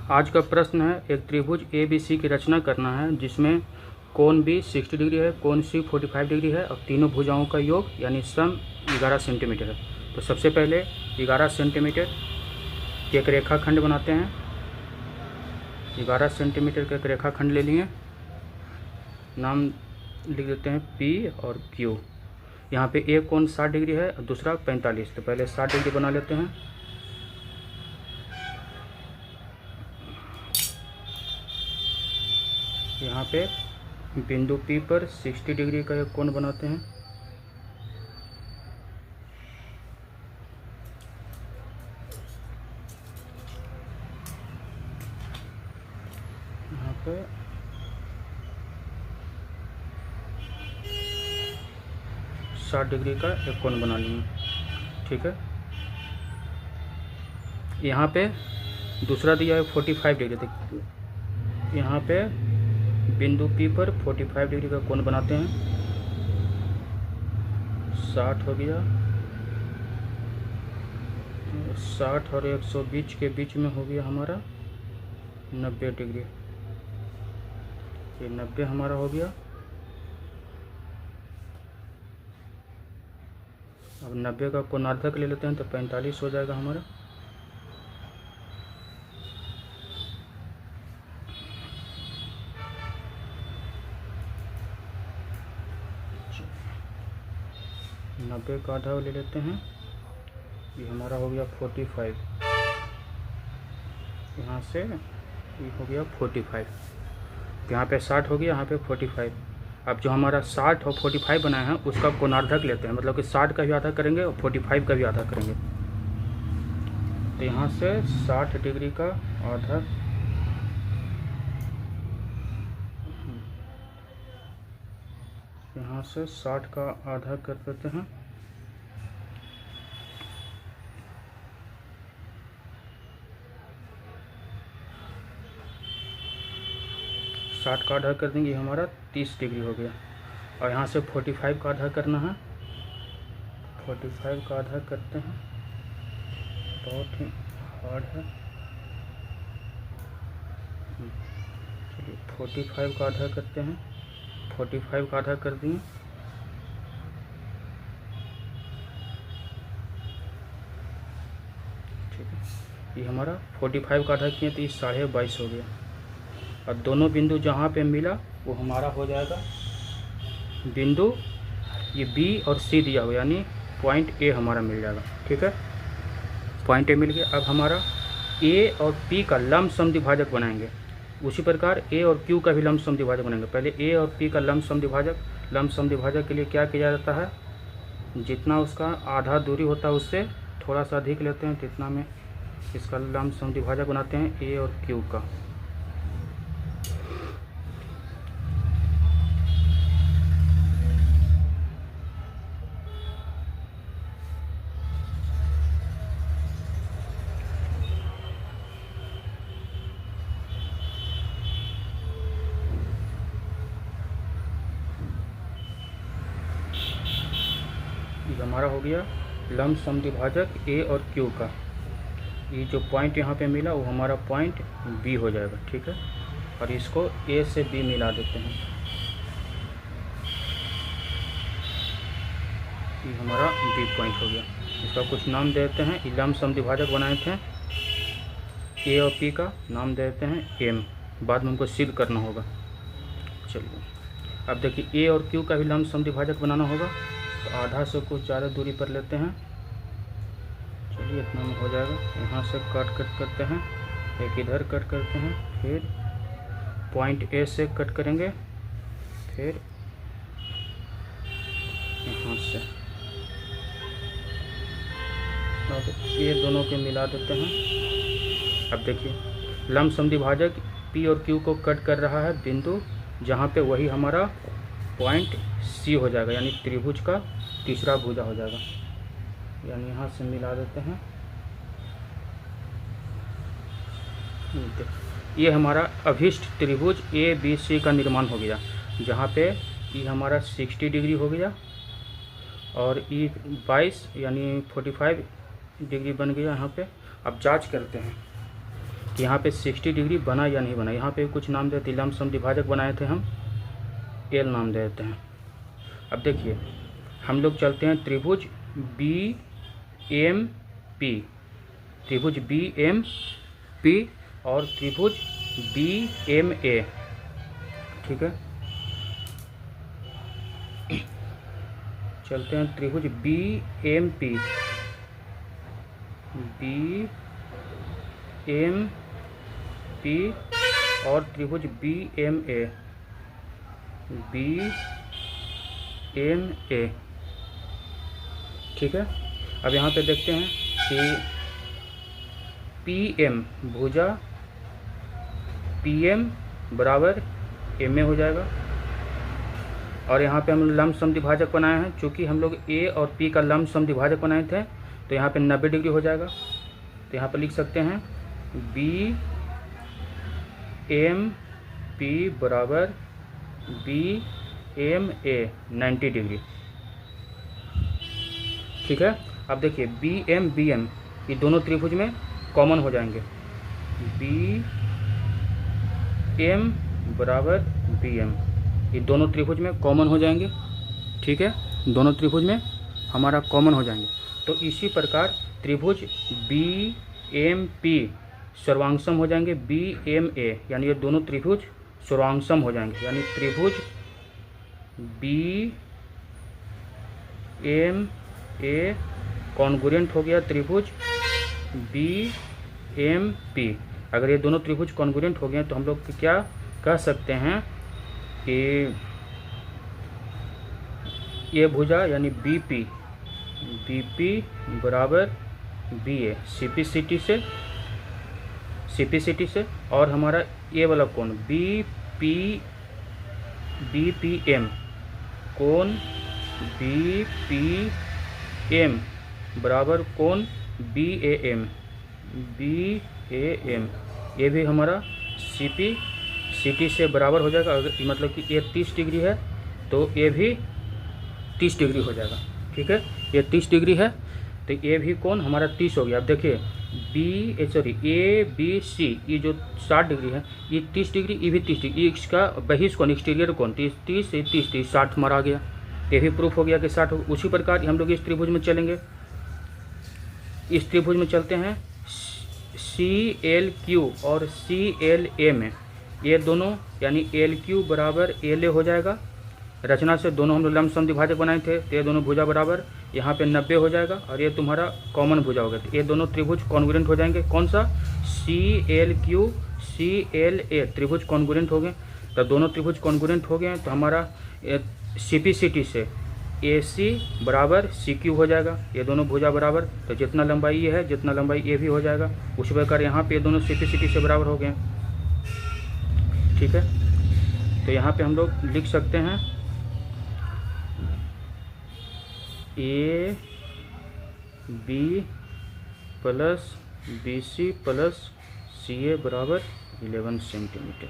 आज का प्रश्न है, एक त्रिभुज ABC की रचना करना है जिसमें कोण B 60 डिग्री है, कोण C 45 डिग्री है और तीनों भुजाओं का योग यानी सम 11 सेंटीमीटर है। तो सबसे पहले 11 सेंटीमीटर के एक रेखाखंड बनाते हैं। 11 सेंटीमीटर का एक रेखाखंड ले लिए, नाम लिख देते हैं P और Q। यहाँ पे एक कोण 60 डिग्री है और दूसरा 45। तो पहले 60 डिग्री बना लेते हैं। यहाँ पे बिंदु P पर 60 डिग्री का एक कोण बनाते हैं। यहाँ पे 60 डिग्री का एक कोण बना लिए, ठीक है। यहाँ पे दूसरा दिया है 45 डिग्री। देखिए यहाँ पे बिंदु P पर 45 डिग्री का कोण बनाते हैं। 60 हो गया, 60 और 120 के बीच में हो गया हमारा 90 डिग्री। ये 90 हमारा हो गया। अब 90 का कोणार्धक ले लेते हैं तो 45 हो जाएगा हमारा। नब्बे का आधा ले लेते हैं, ये हमारा हो गया 45। यहाँ से ये हो गया 45। यहाँ पे 60 हो गया, यहाँ पे 45। अब जो हमारा 60 और 45 बनाया है उसका कोणार्धक लेते हैं, मतलब कि 60 का भी आधा करेंगे और 45 का भी आधा करेंगे। तो यहाँ से 60 डिग्री का आधा, यहाँ से 60 का आधा कर देते हैं। साठ का आधा कर देंगे, हमारा 30 डिग्री हो गया। और यहाँ से 45 का आधा करना है। 45 का आधा करते हैं, बहुत ही हार्ड है। चलिए 45 का आधा करते हैं। 45 का आधा कर दिए। ठीक है, ये हमारा 45 का आधा किए तो ये 22.5 हो गया। और दोनों बिंदु जहाँ पे मिला वो हमारा हो जाएगा बिंदु, ये B और C दिया हुआ यानी पॉइंट A हमारा मिल जाएगा, ठीक है। पॉइंट A मिल गया। अब हमारा A और P का लंबसम द्विभाजक बनाएंगे। उसी प्रकार A और Q का भी लंबसम द्विभाजक बनाएंगे। पहले A और P का लंबसम द्विभाजक के लिए क्या किया जाता है, जितना उसका आधा दूरी होता है उससे थोड़ा सा अधिक लेते हैं, जितना में इसका लंबसम द्विभाजक बनाते हैं A और Q का। हमारा हो गया लंबसम द्विभाजक A और Q का। ये जो पॉइंट यहाँ पे मिला वो हमारा पॉइंट B हो जाएगा, ठीक है। और इसको A से B मिला देते हैं, ये हमारा B पॉइंट हो गया। इसका कुछ नाम देते हैं। ये लंबसम द्विभाजक बनाए थे, A और P का नाम देते हैं M। बाद में हमको सिद्ध करना होगा। चलिए अब देखिए A और Q का भी लंबसम द्विभाजक बनाना होगा, तो आधा से कुछ ज़्यादा दूरी पर लेते हैं। चलिए इतना में हो जाएगा। यहाँ से कट करते हैं, एक इधर कट करते हैं, फिर पॉइंट A से कट करेंगे, फिर यहाँ से अब ये दोनों के मिला देते हैं। अब देखिए लंबसम द्विभाजक P और Q को कट कर रहा है बिंदु जहाँ पे, वही हमारा पॉइंट C हो जाएगा, यानी त्रिभुज का तीसरा भुजा हो जाएगा। यानी यहाँ से मिला देते हैं। ये हमारा अभिष्ट त्रिभुज ABC का निर्माण हो गया, जहाँ पे ये हमारा 60 डिग्री हो गया और ये 22 यानी 45 डिग्री बन गया यहाँ पे। अब जांच करते हैं। कि यहाँ पे 60 डिग्री बना या नहीं बना। यहाँ पे कुछ नाम देते, लमसम द्विभाजक बनाए थे हम, एल नाम दे देते हैं। अब देखिए हम लोग चलते हैं त्रिभुज बी एम पी, त्रिभुज बी एम पी और त्रिभुज बी एम ए। ठीक है, चलते हैं त्रिभुज B M P, B M P और त्रिभुज B M A, B M A. ठीक है, अब यहाँ पे देखते हैं कि पी एम भुजा पी एम बराबर एम ए हो जाएगा। और यहाँ पे हम लंबसम द्विभाजक बनाए हैं, चूँकि हम लोग ए और पी का लंबसम द्विभाजक बनाए थे तो यहाँ पे 90 डिग्री हो जाएगा। तो यहाँ पे लिख सकते हैं बी एम पी बराबर बी एम ए 90 डिग्री। ठीक है, अब देखिए बी एम ये दोनों त्रिभुज में कॉमन हो जाएंगे, बी एम बराबर बी एम, ये दोनों त्रिभुज में कॉमन हो जाएंगे। ठीक है, दोनों त्रिभुज में हमारा कॉमन हो जाएंगे। तो इसी प्रकार त्रिभुज बी एम पी सर्वांगसम हो जाएंगे बी एम ए, यानी ये दोनों त्रिभुज सर्वांगसम हो जाएंगे, यानी त्रिभुज बी एम ए कॉन्ग्रुएंट हो गया त्रिभुज बी एम पी। अगर ये दोनों त्रिभुज कॉन्ग्रुएंट हो गए तो हम लोग क्या कह सकते हैं कि ये भुजा यानी बी पी बराबर बी ए सी पी से और हमारा ये वाला कोण बी पी एम, कोण बी पी एम बराबर कोण बी ए एम, ये भी हमारा सी टी से बराबर हो जाएगा। अगर मतलब कि ये 30 डिग्री है तो ये भी 30 डिग्री हो जाएगा। ठीक है, ये 30 डिग्री है तो ये भी कोण हमारा 30 हो गया। अब देखिए ए बी सी ये जो 60 डिग्री है ये 30 डिग्री, ये भी 30 डिग्री, इसका बहिष्ठ एक्सटीरियर कोण 30 से 60 हमारा आ गया। ये भी प्रूफ हो गया कि 60 हो। उसी प्रकार हम लोग इस त्रिभुज में चलेंगे, इस त्रिभुज में चलते हैं सी एल क्यू और सी एल ए में, ये दोनों यानी एल क्यू बराबर एल ए हो जाएगा। रचना से दोनों हम लोग लंबसम द्विभाजक बनाए थे तो ये दोनों भुजा बराबर यहाँ पे 90 हो जाएगा और ये तुम्हारा कॉमन भुजा होगा। तो ये दोनों त्रिभुज कॉन्ग्रुएंट हो जाएंगे। कौन सा? C L Q C L A त्रिभुज कॉन्ग्रुएंट हो गए। तो दोनों त्रिभुज कॉन्ग्रुएंट हो गए तो हमारा सी पी सी टी से ए सी बराबर सी क्यू हो जाएगा। ये दोनों भुजा बराबर, तो जितना लंबाई ये है जितना लंबाई ये भी हो जाएगा। उसी प्रकार यहाँ पे ये दोनों सी पी सी टी से बराबर हो गए। ठीक है, तो यहाँ पे हम लोग लिख सकते हैं A B plus B C plus C A बराबर 11 सेंटीमीटर।